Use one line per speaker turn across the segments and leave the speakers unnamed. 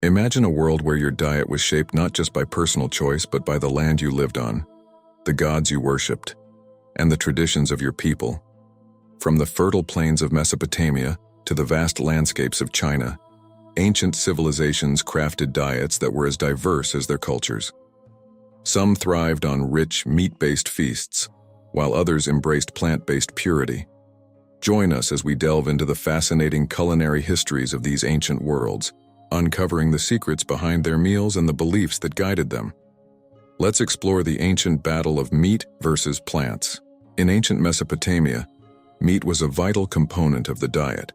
Imagine a world where your diet was shaped not just by personal choice but by the land you lived on, the gods you worshipped, and the traditions of your people. From the fertile plains of Mesopotamia to the vast landscapes of China, ancient civilizations crafted diets that were as diverse as their cultures. Some thrived on rich, meat-based feasts, while others embraced plant-based purity. Join us as we delve into the fascinating culinary histories of these ancient worlds, uncovering the secrets behind their meals and the beliefs that guided them. Let's explore the ancient battle of meat versus plants. In ancient Mesopotamia, meat was a vital component of the diet,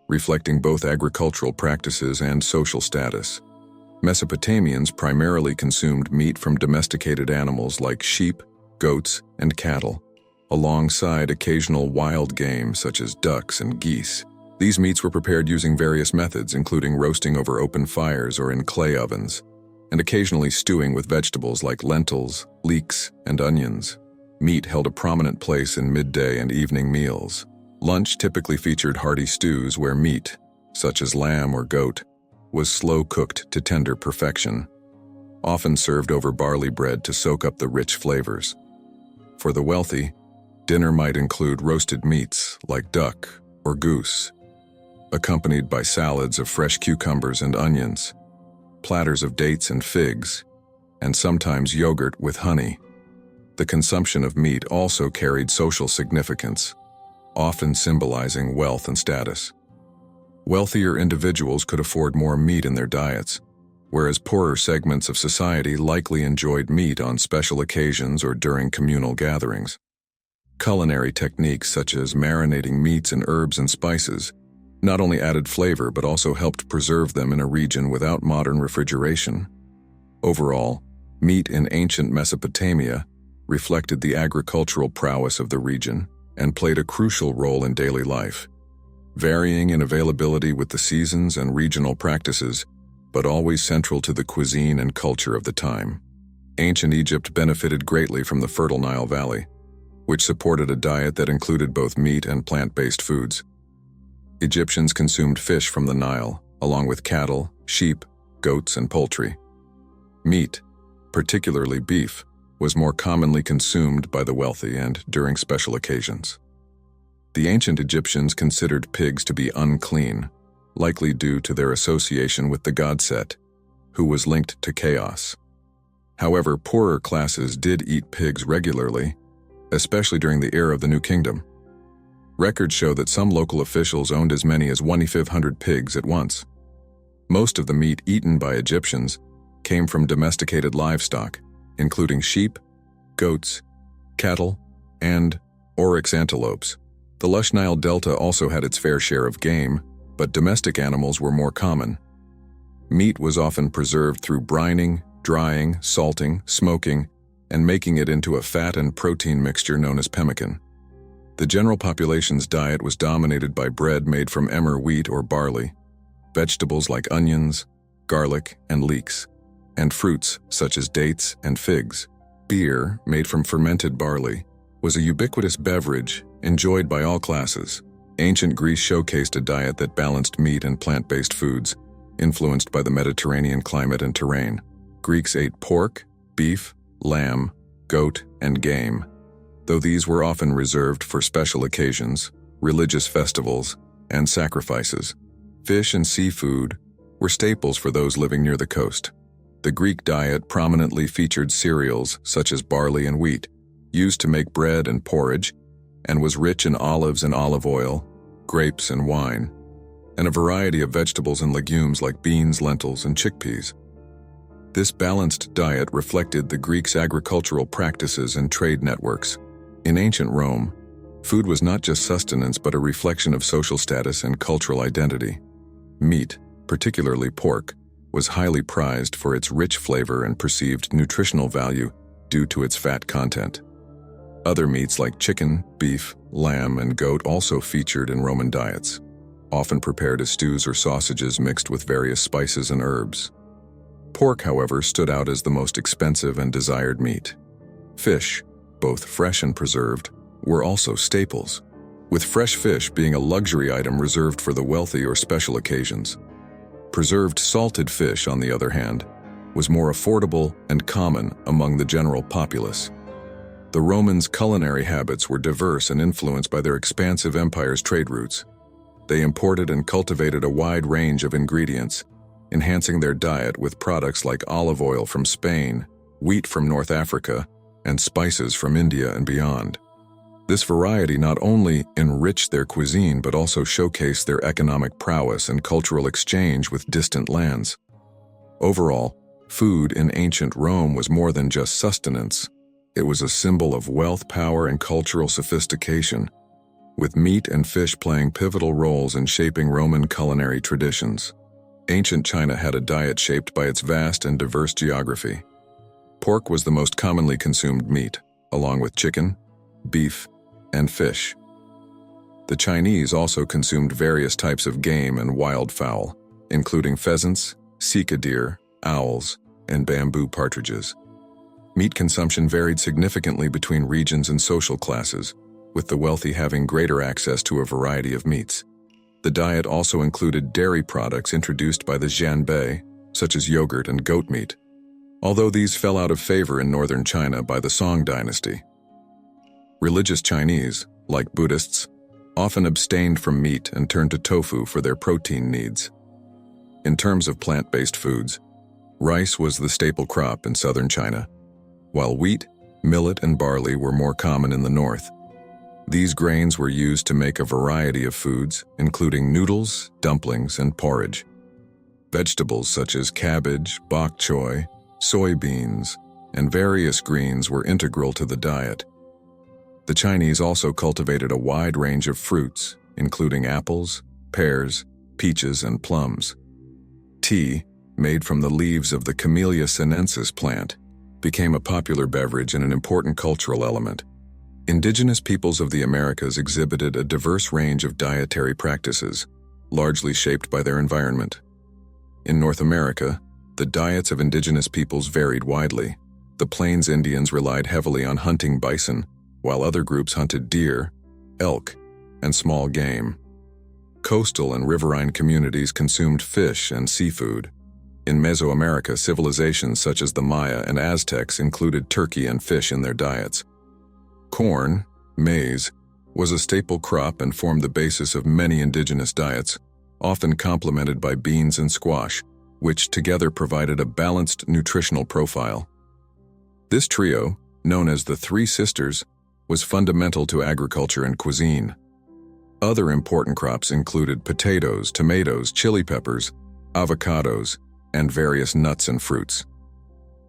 reflecting both agricultural practices and social status. Mesopotamians primarily consumed meat from domesticated animals like sheep, goats, and cattle, alongside occasional wild game such as ducks and geese. These meats were prepared using various methods, including roasting over open fires or in clay ovens, and occasionally stewing with vegetables like lentils, leeks, and onions. Meat held a prominent place in midday and evening meals. Lunch typically featured hearty stews where meat, such as lamb or goat, was slow-cooked to tender perfection, often served over barley bread to soak up the rich flavors. For the wealthy, dinner might include roasted meats like duck or goose, accompanied by salads of fresh cucumbers and onions, platters of dates and figs, and sometimes yogurt with honey. The consumption of meat also carried social significance, often symbolizing wealth and status. Wealthier individuals could afford more meat in their diets, whereas poorer segments of society likely enjoyed meat on special occasions or during communal gatherings. Culinary techniques such as marinating meats in herbs and spices not only added flavor but also helped preserve them in a region without modern refrigeration. Overall, meat in ancient Mesopotamia reflected the agricultural prowess of the region and played a crucial role in daily life, varying in availability with the seasons and regional practices, but always central to the cuisine and culture of the time. Ancient Egypt benefited greatly from the fertile Nile Valley, which supported a diet that included both meat and plant-based foods. Egyptians consumed fish from the Nile, along with cattle, sheep, goats, and poultry. Meat, particularly beef, was more commonly consumed by the wealthy and during special occasions. The ancient Egyptians considered pigs to be unclean, likely due to their association with the god Set, who was linked to chaos. However, poorer classes did eat pigs regularly, especially during the era of the New Kingdom. Records show that some local officials owned as many as 1,500 pigs at once. Most of the meat eaten by Egyptians came from domesticated livestock, including sheep, goats, cattle, and oryx antelopes. The lush Nile Delta also had its fair share of game, but domestic animals were more common. Meat was often preserved through brining, drying, salting, smoking, and making it into a fat and protein mixture known as pemmican. The general population's diet was dominated by bread made from emmer wheat or barley, vegetables like onions, garlic, and leeks, and fruits such as dates and figs. Beer, made from fermented barley, was a ubiquitous beverage enjoyed by all classes. Ancient Greece showcased a diet that balanced meat and plant-based foods, influenced by the Mediterranean climate and terrain. Greeks ate pork, beef, lamb, goat, and game, though these were often reserved for special occasions, religious festivals, and sacrifices. Fish and seafood were staples for those living near the coast. The Greek diet prominently featured cereals such as barley and wheat, used to make bread and porridge, and was rich in olives and olive oil, grapes and wine, and a variety of vegetables and legumes like beans, lentils, and chickpeas. This balanced diet reflected the Greeks' agricultural practices and trade networks. In ancient Rome, food was not just sustenance but a reflection of social status and cultural identity. Meat, particularly pork, was highly prized for its rich flavor and perceived nutritional value due to its fat content. Other meats like chicken, beef, lamb, and goat also featured in Roman diets, often prepared as stews or sausages mixed with various spices and herbs. Pork, however, stood out as the most expensive and desired meat. Fish, both fresh and preserved, were also staples, with fresh fish being a luxury item reserved for the wealthy or special occasions. Preserved salted fish, on the other hand, was more affordable and common among the general populace. The Romans' culinary habits were diverse and influenced by their expansive empire's trade routes. They imported and cultivated a wide range of ingredients, enhancing their diet with products like olive oil from Spain, wheat from North Africa, and spices from India and beyond. This variety not only enriched their cuisine but also showcased their economic prowess and cultural exchange with distant lands. Overall, food in ancient Rome was more than just sustenance. It was a symbol of wealth, power, and cultural sophistication, with meat and fish playing pivotal roles in shaping Roman culinary traditions. Ancient China had a diet shaped by its vast and diverse geography. Pork was the most commonly consumed meat, along with chicken, beef, and fish. The Chinese also consumed various types of game and wildfowl, including pheasants, sika deer, owls, and bamboo partridges. Meat consumption varied significantly between regions and social classes, with the wealthy having greater access to a variety of meats. The diet also included dairy products introduced by the Xianbei, such as yogurt and goat meat, although these fell out of favor in northern China by the Song dynasty. Religious Chinese, like Buddhists, often abstained from meat and turned to tofu for their protein needs. In terms of plant-based foods, rice was the staple crop in southern China, while wheat, millet, and barley were more common in the north. These grains were used to make a variety of foods, including noodles, dumplings, and porridge. Vegetables such as cabbage, bok choy, soybeans, and various greens were integral to the diet. The Chinese also cultivated a wide range of fruits, including apples, pears, peaches, and plums. Tea, made from the leaves of the Camellia sinensis plant, became a popular beverage and an important cultural element. Indigenous peoples of the Americas exhibited a diverse range of dietary practices, largely shaped by their environment. In North America, the diets of indigenous peoples varied widely. The Plains Indians relied heavily on hunting bison, while other groups hunted deer, elk, and small game. Coastal and riverine communities consumed fish and seafood. In Mesoamerica, civilizations such as the Maya and Aztecs included turkey and fish in their diets. Corn, maize, was a staple crop and formed the basis of many indigenous diets, often complemented by beans and squash, which together provided a balanced nutritional profile. This trio, known as the Three Sisters, was fundamental to agriculture and cuisine. Other important crops included potatoes, tomatoes, chili peppers, avocados, and various nuts and fruits.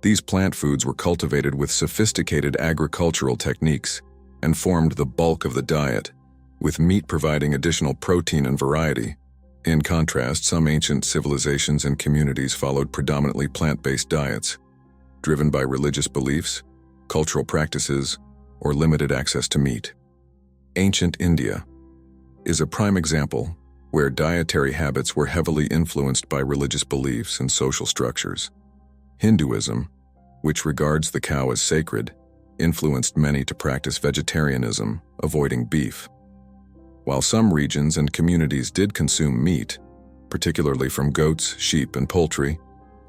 These plant foods were cultivated with sophisticated agricultural techniques and formed the bulk of the diet, with meat providing additional protein and variety. In contrast, some ancient civilizations and communities followed predominantly plant-based diets, driven by religious beliefs, cultural practices, or limited access to meat. Ancient India is a prime example where dietary habits were heavily influenced by religious beliefs and social structures. Hinduism, which regards the cow as sacred, influenced many to practice vegetarianism, avoiding beef. While some regions and communities did consume meat, particularly from goats, sheep, and poultry,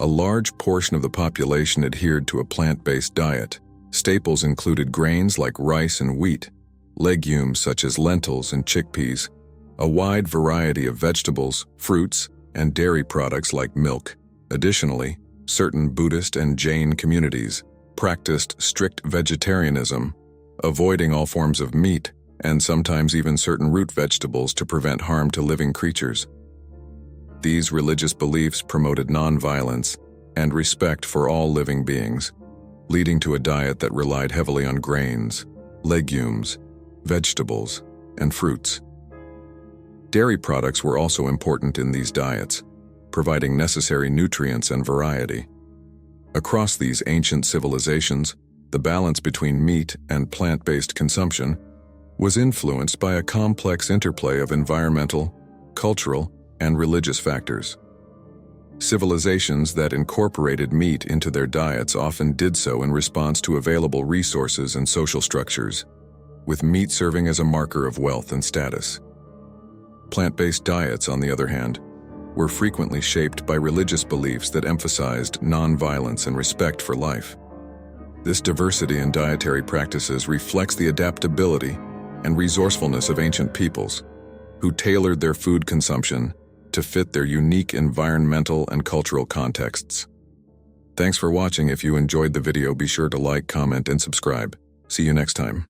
a large portion of the population adhered to a plant-based diet. Staples included grains like rice and wheat, legumes such as lentils and chickpeas, a wide variety of vegetables, fruits, and dairy products like milk. Additionally, certain Buddhist and Jain communities practiced strict vegetarianism, avoiding all forms of meat, and sometimes even certain root vegetables to prevent harm to living creatures. These religious beliefs promoted nonviolence and respect for all living beings, leading to a diet that relied heavily on grains, legumes, vegetables, and fruits. Dairy products were also important in these diets, providing necessary nutrients and variety. Across these ancient civilizations, the balance between meat and plant-based consumption was influenced by a complex interplay of environmental, cultural, and religious factors. Civilizations that incorporated meat into their diets often did so in response to available resources and social structures, with meat serving as a marker of wealth and status. Plant-based diets, on the other hand, were frequently shaped by religious beliefs that emphasized nonviolence and respect for life. This diversity in dietary practices reflects the adaptability and resourcefulness of ancient peoples, who tailored their food consumption to fit their unique environmental and cultural contexts. Thanks for watching. If you enjoyed the video, be sure to like, comment, and subscribe. See you next time.